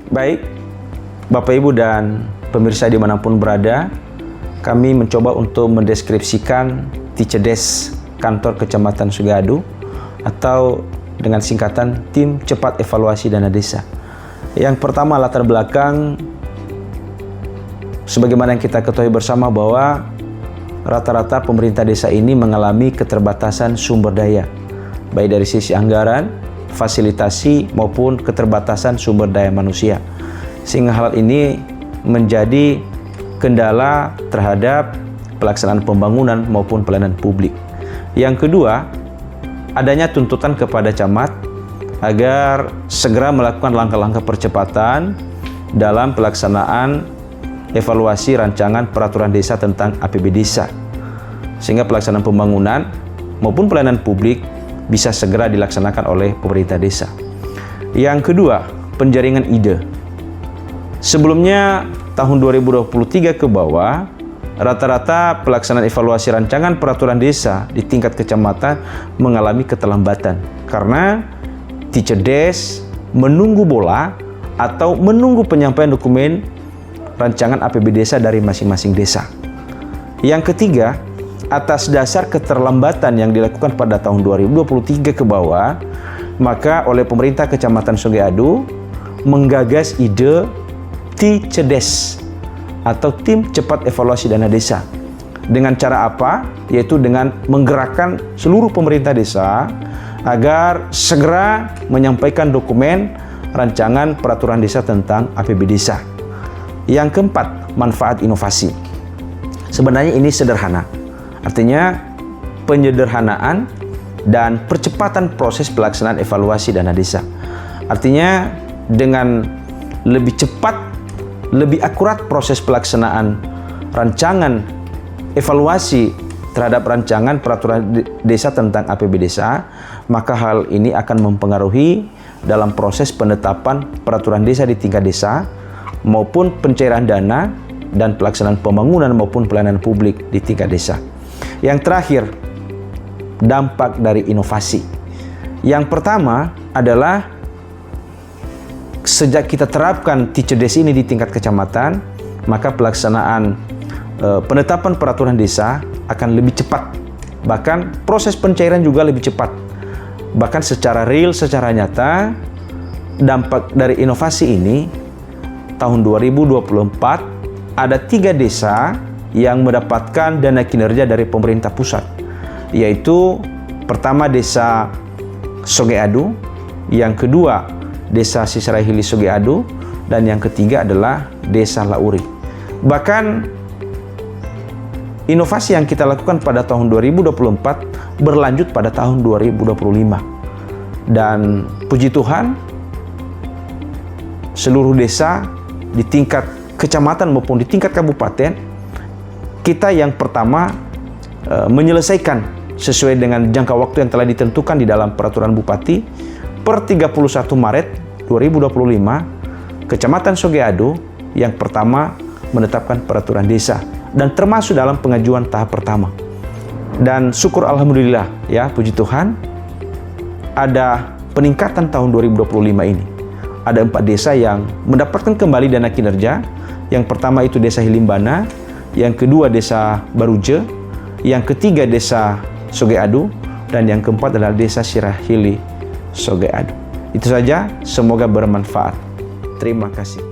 Baik, Bapak Ibu dan pemirsa dimanapun berada, kami mencoba untuk mendeskripsikan TICEDES Kantor Kecamatan Sugeadu atau dengan singkatan Tim Cepat Evaluasi Dana Desa. Yang pertama, latar belakang, sebagaimana yang kita ketahui bersama bahwa rata-rata pemerintah desa ini mengalami keterbatasan sumber daya, baik dari sisi anggaran, fasilitasi, maupun keterbatasan sumber daya manusia. Sehingga hal ini menjadi kendala terhadap pelaksanaan pembangunan maupun pelayanan publik. Yang kedua, adanya tuntutan kepada camat agar segera melakukan langkah-langkah percepatan dalam pelaksanaan evaluasi rancangan peraturan desa tentang APB desa, sehingga pelaksanaan pembangunan maupun pelayanan publik bisa segera dilaksanakan oleh pemerintah desa. Yang kedua, penjaringan ide. Sebelumnya tahun 2023 ke bawah, rata-rata pelaksanaan evaluasi rancangan peraturan desa di tingkat kecamatan mengalami keterlambatan karena TICEDES menunggu bola atau menunggu penyampaian dokumen rancangan APB desa dari masing-masing desa. Yang ketiga, atas dasar keterlambatan yang dilakukan pada tahun 2023 ke bawah, maka oleh pemerintah Kecamatan Sugeadu menggagas ide TICEDES atau Tim Cepat Evaluasi Dana Desa. Dengan cara apa? Yaitu dengan menggerakkan seluruh pemerintah desa agar segera menyampaikan dokumen rancangan peraturan desa tentang APB desa. Yang keempat, manfaat inovasi. Sebenarnya ini sederhana. Artinya penyederhanaan dan percepatan proses pelaksanaan evaluasi dana desa. Artinya dengan lebih cepat, lebih akurat proses pelaksanaan rancangan evaluasi terhadap rancangan peraturan desa tentang APB desa, maka hal ini akan mempengaruhi dalam proses penetapan peraturan desa di tingkat desa maupun pencairan dana dan pelaksanaan pembangunan maupun pelayanan publik di tingkat desa. Yang terakhir, dampak dari inovasi. Yang pertama adalah sejak kita terapkan TICEDES ini di tingkat kecamatan, maka pelaksanaan penetapan peraturan desa akan lebih cepat. Bahkan proses pencairan juga lebih cepat. Bahkan secara real, secara nyata, dampak dari inovasi ini tahun 2024 ada 3 desa yang mendapatkan dana kinerja dari pemerintah pusat, yaitu pertama Desa Sugeadu, yang kedua Desa Sisarahili Sugeadu, dan yang ketiga adalah Desa Lauri. Bahkan inovasi yang kita lakukan pada tahun 2024 berlanjut pada tahun 2025. Dan puji Tuhan, seluruh desa di tingkat kecamatan maupun di tingkat kabupaten, kita yang pertama menyelesaikan sesuai dengan jangka waktu yang telah ditentukan di dalam peraturan Bupati per 31 Maret 2025, Kecamatan Sugeadu yang pertama menetapkan peraturan desa dan termasuk dalam pengajuan tahap pertama. Dan syukur alhamdulillah ya, puji Tuhan, ada peningkatan tahun 2025 ini. Ada 4 desa yang mendapatkan kembali dana kinerja. Yang pertama itu Desa Hilimbana, yang kedua Desa Baruje, yang ketiga Desa Sugeadu, dan yang keempat adalah Desa Sirahili Sugeadu. Itu saja, semoga bermanfaat. Terima kasih.